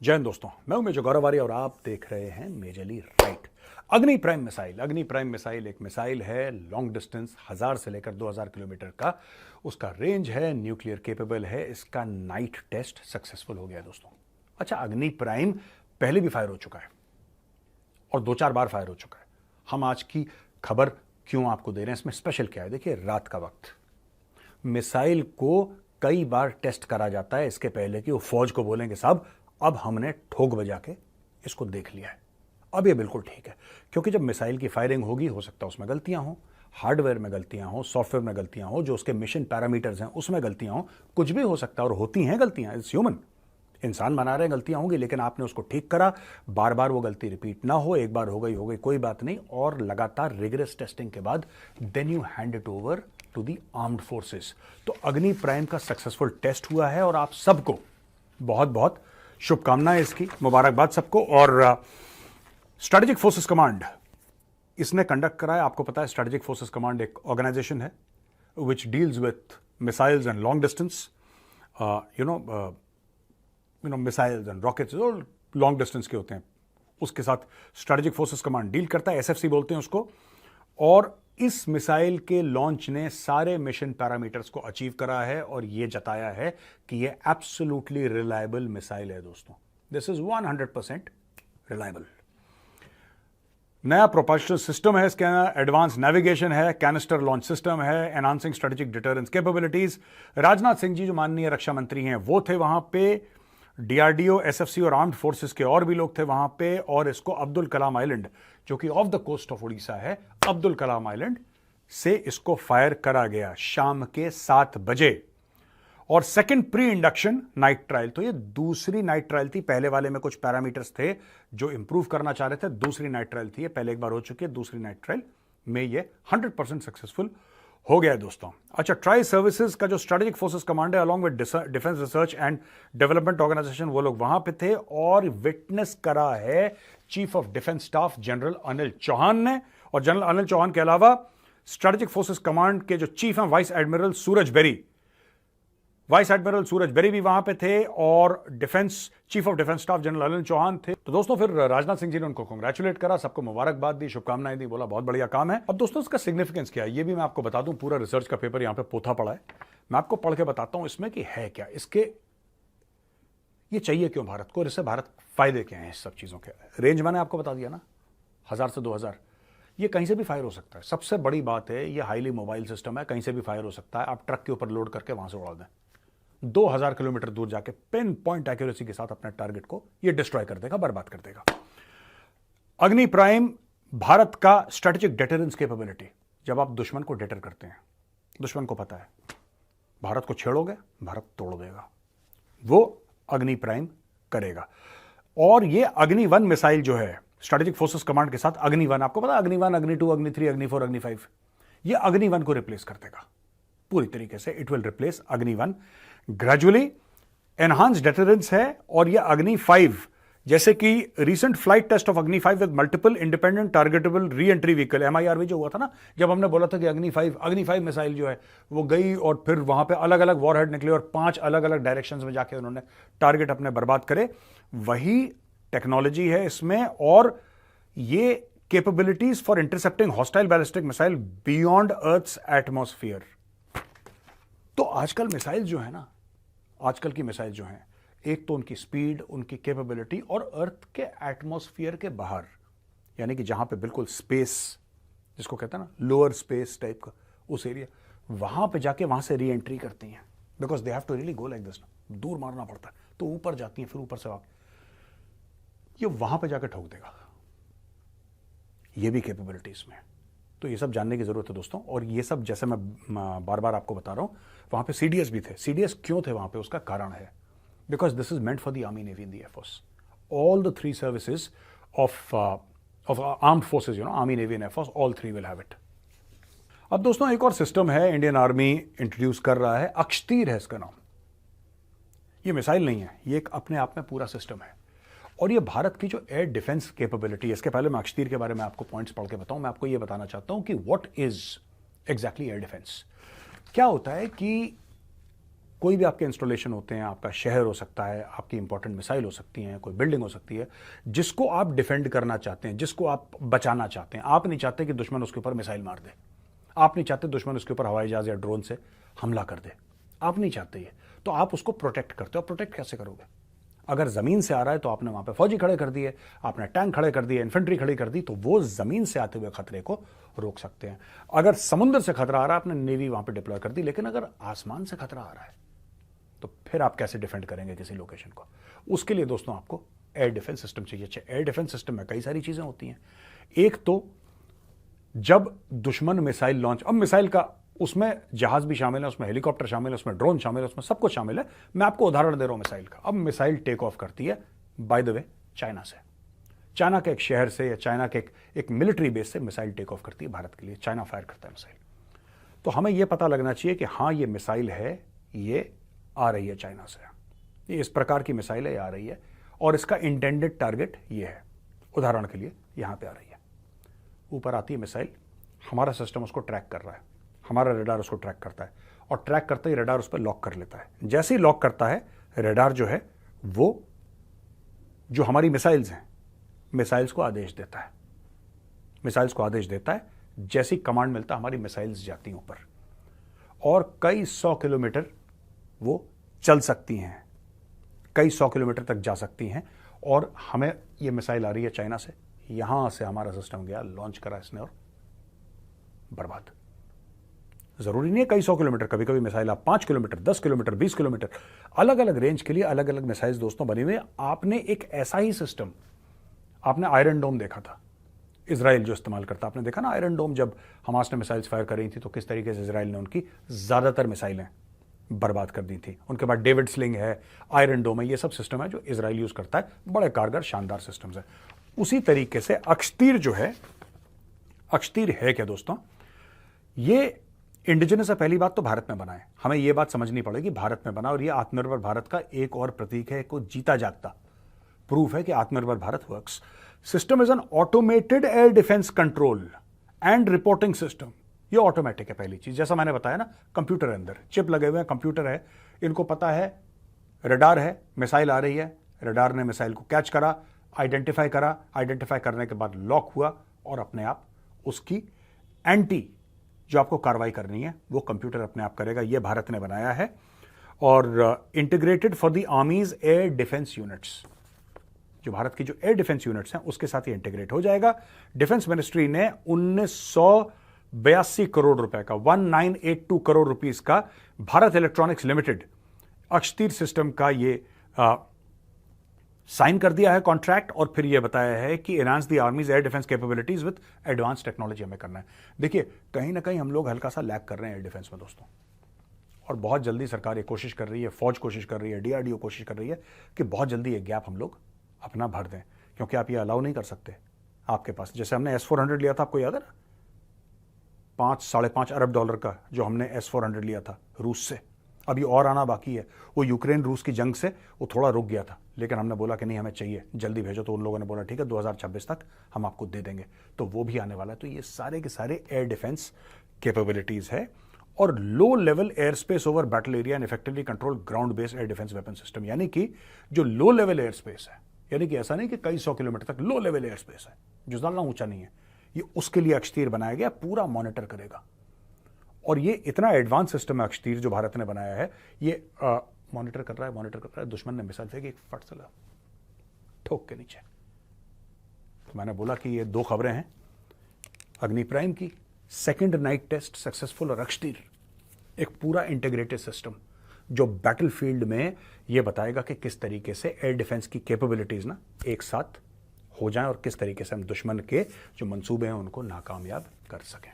जय हिंद दोस्तों, मैं हूं मेजर गौरव आर्य और आप देख रहे हैं मेजरली राइट। अग्नि प्राइम मिसाइल एक मिसाइल है लॉन्ग डिस्टेंस 1000 से लेकर 2000 किलोमीटर का उसका रेंज है, न्यूक्लियर केपेबल है। इसका नाइट टेस्ट सक्सेसफुल हो गया दोस्तों। अच्छा, अग्नि प्राइम पहले भी फायर हो चुका है और 2-4 बार फायर हो चुका है। हम आज की खबर क्यों आपको दे रहे हैं, इसमें स्पेशल क्या है? देखिए, रात का वक्त मिसाइल को कई बार टेस्ट करा जाता है इसके पहले कि वो फौज को बोलेंगे साहब अब हमने ठोक बजा के इसको देख लिया है, अब ये बिल्कुल ठीक है। क्योंकि जब मिसाइल की फायरिंग होगी, हो सकता है उसमें गलतियां हो, हार्डवेयर में गलतियां हो, सॉफ्टवेयर में गलतियां हो, जो उसके मिशन पैरामीटर्स हैं उसमें गलतियां हो, कुछ भी हो सकता है और होती हैं गलतियां। इट्स ह्यूमन, इंसान बना रहे हैं, गलतियां होंगी, लेकिन आपने उसको ठीक करा, बार बार वो गलती रिपीट ना हो, एक बार हो गई कोई बात नहीं, और लगातार रिगरस टेस्टिंग के बाद then you hand it over to the armed forces. तो अग्नि प्राइम का सक्सेसफुल टेस्ट हुआ है और आप सबको बहुत बहुत शुभकामनाएं, इसकी मुबारकबाद सबको। और स्ट्रेटेजिक फोर्सेस कमांड इसने कंडक्ट कराया। आपको पता है स्ट्रेटेजिक फोर्सेस कमांड एक ऑर्गेनाइजेशन है which deals with missiles and long distance, missiles and rockets और लॉन्ग डिस्टेंस के होते हैं, उसके साथ स्ट्रेटेजिक फोर्सेस कमांड डील करता है, एसएफसी बोलते हैं उसको। और इस मिसाइल के लॉन्च ने सारे मिशन पैरामीटर्स को अचीव करा है और यह जताया है कि यह एब्सोल्युटली रिलायबल मिसाइल है दोस्तों। This is 100% reliable. नया प्रोपल्शन सिस्टम है इसके, एडवांस नेविगेशन है, कैनिस्टर लॉन्च सिस्टम है, enhancing strategic deterrence capabilities. Rajnath Singh ji जो माननीय रक्षा मंत्री हैं वो थे वहां पे, डीआरडीओ, एसएफसी और आर्म्ड फोर्सेस के और भी लोग थे वहां पे। और इसको अब्दुल कलाम आइलैंड, जो कि off the coast of Orissa है, अब्दुल कलाम आइलैंड से इसको फायर करा गया शाम के 7 बजे। और second pre induction night trial, तो ये दूसरी नाइट ट्रायल थी। पहले वाले में कुछ पैरामीटर्स थे जो इंप्रूव करना चाह रहे थे, दूसरी नाइट ट्रायल थी, ये पहले एक बार हो चुकी है, दूसरी नाइट ट्रायल में ये 100% सक्सेसफुल हो गया है दोस्तों। अच्छा, ट्राई सर्विसेज का जो स्ट्रेटेजिक फोर्सेस कमांड है along with defence research and development organisation, वो लोग वहां पे थे और विटनेस करा है chief of defence staff general Anil Chauhan ने। और जनरल अनिल चौहान के अलावा स्ट्रेटेजिक फोर्सेस कमांड के जो चीफ हैं वाइस एडमिरल सूरज बेरी भी वहां पे थे और defence chief of defence staff general Anil Chauhan थे। तो दोस्तों फिर राजनाथ सिंह जी ने उनको कांग्रेचुलेट करा, सबको मुबारकबाद दी, शुभकामनाएं दी, बोला बहुत बढ़िया काम है। अब दोस्तों इसका सिग्निफिकेंस क्या है ये भी मैं आपको बता दूं। पूरा रिसर्च का पेपर यहां पे पोथा पड़ा है, मैं आपको पढ़ के बताता हूं इसमें कि है क्या, इसके ये चाहिए क्यों भारत को, इससे भारत फायदे क्या हैं इस सब चीजों के। रेंज मैंने आपको बता दिया ना, 1000 से 2000, ये कहीं से भी फायर हो सकता है। सबसे बड़ी बात है ये हाईली मोबाइल सिस्टम है, कहीं से भी फायर हो सकता है। आप ट्रक के ऊपर लोड करके वहां से उड़ा दें, 2000 किलोमीटर दूर जाके पिन पॉइंट एक्यूरेसी के साथ अपने टारगेट को ये डिस्ट्रॉय कर देगा, बर्बाद कर देगा। अग्नि प्राइम भारत का स्ट्रेटेजिक डेटरेंस कैपेबिलिटी। जब आप दुश्मन को डेटर करते हैं, दुश्मन को पता है भारत को छेड़ोगे भारत तोड़ देगा, वो अग्नि प्राइम करेगा। और ये अग्नि 1 मिसाइल जो है स्ट्रेटेजिक फोर्सेस कमांड के साथ, अग्नि 1 आपको पता, अग्नि 1, अग्नि 2, अग्नि 3, अग्नि 4, अग्नि 5, ये अग्नि 1 को रिप्लेस कर देगा पूरी तरीके से। इट विल रिप्लेस अग्नि 1 ग्रेजुअली। एनहांस डेटरेंस है। और यह अग्नि 5, जैसे कि रीसेंट फ्लाइट टेस्ट ऑफ अग्नि 5 with multiple independent targetable re entry vehicle, MIRV जो हुआ था ना, जब हमने बोला था कि अग्नि 5 मिसाइल जो है वो गई और फिर वहां पे अलग अलग वॉरहेड निकले और 5 अलग अलग डायरेक्शंस में जाके उन्होंने टारगेट अपने बर्बाद करे, वही टेक्नोलॉजी है इसमें। और ये capabilities for intercepting hostile ballistic missile beyond earth's atmosphere. तो आजकल मिसाइल जो है ना, आजकल की मिसाइल जो हैं, एक तो उनकी स्पीड, उनकी कैपेबिलिटी, और अर्थ के एटमॉस्फेयर के बाहर, यानी कि जहां पे बिल्कुल स्पेस जिसको कहते हैं ना, लोअर स्पेस टाइप का उस एरिया, वहां पे जाके वहां से री एंट्री करती हैं, because they have to really go like this, दूर मारना पड़ता है, तो ऊपर जाती हैं, फिर ऊपर से ये वहां पे जाके ठोक देगा। ये भी कैपेबिलिटी इसमें। तो ये सब जानने की जरूरत है दोस्तों। और ये सब जैसे मैं बार बार आपको बता रहा हूं, वहां पे सीडीएस भी थे। सीडीएस क्यों थे वहां पे, उसका कारण है because this is meant for the army, navy and the air force, all the 3 services of armed forces, army, navy and air force, all 3 will have it. अब दोस्तों एक और सिस्टम है इंडियन आर्मी इंट्रोड्यूस कर रहा है, अक्षतीर है इसका नाम। ये मिसाइल नहीं है, ये एक अपने आप में पूरा सिस्टम है। और ये भारत की जो एयर डिफेंस कैपेबिलिटी है, इसके पहले मैं अक्षतीर के बारे में आपको पॉइंट्स पढ़ के बताऊं, मैं आपको ये बताना चाहता हूं कि what is exactly air defence. क्या होता है कि कोई भी आपके इंस्टॉलेशन होते हैं, आपका शहर हो सकता है, आपकी इंपॉर्टेंट मिसाइल हो सकती हैं, कोई बिल्डिंग हो सकती है, जिसको आप डिफेंड करना चाहते हैं, जिसको आप बचाना चाहते हैं। आप नहीं चाहते कि दुश्मन उसके ऊपर मिसाइल मार दे, आप नहीं चाहते दुश्मन उसके ऊपर हवाई जहाज या ड्रोन से हमला कर दे, आप नहीं चाहते ये, तो आप उसको प्रोटेक्ट करते हो। प्रोटेक्ट कैसे करोगे? अगर जमीन से आ रहा है तो आपने वहां पे फौजी खड़े कर दिए, आपने टैंक खड़े कर दिए, इन्फेंट्री खड़ी कर दी, तो वो जमीन से आते हुए खतरे को रोक सकते हैं। अगर समुद्र से खतरा आ रहा है, आपने नेवी वहां पे डिप्लॉय कर दी। लेकिन अगर आसमान से खतरा आ रहा है तो फिर आप कैसे डिफेंड करेंगे किसी लोकेशन को? उसके लिए दोस्तों आपको एयर डिफेंस सिस्टम चाहिए। एयर डिफेंस सिस्टम में कई सारी चीजें होती हैं। एक तो जब दुश्मन मिसाइल लॉन्च, अब मिसाइल का उसमें जहाज भी शामिल है, उसमें हेलीकॉप्टर शामिल है, उसमें ड्रोन शामिल है, उसमें सब कुछ शामिल है। मैं आपको उदाहरण दे रहा हूं मिसाइल का। अब मिसाइल टेक ऑफ करती है बाय द वे चाइना से, चाइना के एक शहर से या चाइना के एक मिलिट्री बेस से मिसाइल टेक ऑफ करती है भारत के लिए। चाइना फायर करता है मिसाइल। तो हमें यह पता लगना चाहिए कि हाँ ये मिसाइल है, ये आ रही है चाइना से, ये इस प्रकार की मिसाइल है, ये आ रही है और इसका इंटेंडेड टारगेट ये है। उदाहरण के लिए यहां पे आ रही है, ऊपर आती है मिसाइल, हमारा सिस्टम उसको ट्रैक कर रहा है, हमारा रेडार उसको ट्रैक करता है और ट्रैक करते ही रेडार उस पर लॉक कर लेता है। जैसे ही लॉक करता है रेडार जो है वो जो हमारी मिसाइल्स हैं, मिसाइल्स को आदेश देता है, मिसाइल्स को आदेश देता है। जैसी कमांड मिलता है हमारी मिसाइल्स जाती हैं ऊपर और कई 100 किलोमीटर वो चल सकती हैं, कई 100 किलोमीटर तक जा सकती हैं। और हमें ये मिसाइल आ रही है चाइना से, यहां से हमारा सिस्टम गया, लॉन्च करा इसने और बर्बाद। जरूरी नहीं है कई 100 किलोमीटर, कभी कभी मिसाइल आप 5 किलोमीटर, 10 किलोमीटर, 20 किलोमीटर, अलग अलग रेंज के लिए अलग अलग मिसाइल्स दोस्तों बनी हुई है। आपने एक ऐसा ही सिस्टम, आपने आयरन डोम देखा था, इजराइल जो इस्तेमाल करता, आपने देखा ना आयरन डोम, जब हमास ने मिसाइल्स फायर कर रही थी तो किस तरीके से इजराइल ने उनकी ज्यादातर मिसाइलें बर्बाद कर दी थी। उनके बाद डेविड स्लिंग है, आयरन डोम है, ये सब सिस्टम है जो इजराइल यूज करता है, बड़े कारगर शानदार सिस्टम्स है। उसी तरीके से अक्षतीर जो है, अक्षतीर है क्या दोस्तों? ये इंडिजिनस है। पहली बात तो भारत में बना है, हमें यह बात समझनी पड़ेगी, भारत में बना, और यह आत्मनिर्भर भारत का एक और प्रतीक है, को जीता जागता प्रूफ है कि आत्मनिर्भर Bharat works. System is an automated air defence control and reporting system. ये ऑटोमेटिक है पहली चीज, जैसा मैंने बताया ना, कंप्यूटर अंदर चिप लगे हुए हैं, कंप्यूटर है, इनको पता है रडार है, मिसाइल आ रही है, रडार ने मिसाइल को कैच करा, आइडेंटिफाई करा, आइडेंटिफाई करने के बाद लॉक हुआ और अपने आप उसकी एंटी जो आपको कार्रवाई करनी है वो कंप्यूटर अपने आप करेगा। ये भारत ने बनाया है और integrated for the armies air defence units, जो भारत की जो एयर डिफेंस यूनिट्स हैं उसके साथ ये इंटीग्रेट हो जाएगा। डिफेंस मिनिस्ट्री ने 1982 करोड़ रुपए का, 1982 करोड़ रुपीस का भारत इलेक्ट्रॉनिक्स लिमिटेड अक्षतीर सिस्टम का ये साइन कर दिया है कॉन्ट्रैक्ट, और फिर यह बताया है कि enhance the armies air defence capabilities with advance technology हमें करना है। देखिए कहीं ना कहीं हम लोग हल्का सा लैग कर रहे हैं एयर डिफेंस में दोस्तों, और बहुत जल्दी सरकार ये कोशिश कर रही है, फौज कोशिश कर रही है, डीआरडीओ कोशिश कर रही है कि बहुत जल्दी ये गैप हम लोग अपना भर दें, क्योंकि आप ये अलाउ नहीं कर सकते। आपके पास जैसे हमने S-400 लिया था, आपको याद है ना, 5-5.5 अरब डॉलर का जो हमने S-400 लिया था रूस से, अभी और आना बाकी है। वो यूक्रेन रूस की जंग से वो थोड़ा रुक गया था, लेकिन हमने बोला कि नहीं हमें चाहिए, जल्दी भेजो, तो उन लोगों ने बोला ठीक है 2026 तक हम आपको दे देंगे, तो वो भी आने वाला है। तो ये सारे के सारे एयर डिफेंस कैपेबिलिटीज है। और low level air space over battle area and effectively control ground based air defence weapon system, यानी कि जो लो लेवल एयर स्पेस है, यानी कि ऐसा नहीं कि कई 100 किलोमीटर तक लो लेवल एयर स्पेस है जो ज्यादा ऊंचा नहीं है, ये उसके लिए अक्षतीर बनाया गया, पूरा मॉनिटर करेगा। और ये इतना एडवांस सिस्टम है अक्षतीर जो भारत ने बनाया है, ये मॉनिटर कर रहा है, दुश्मन ने मिसाइल फेंकी, फट चला ठोक के नीचे। तो मैंने बोला कि ये दो खबरें हैं, अग्नि प्राइम की सेकंड नाइट टेस्ट सक्सेसफुल, और अक्षतीर एक पूरा इंटीग्रेटेड सिस्टम जो बैटलफील्ड में ये बताएगा कि किस तरीके से एयर डिफेंस की कैपेबिलिटीज ना एक साथ हो जाएं और किस तरीके से हम दुश्मन के जो मंसूबे हैं उनको नाकामयाब कर सकें।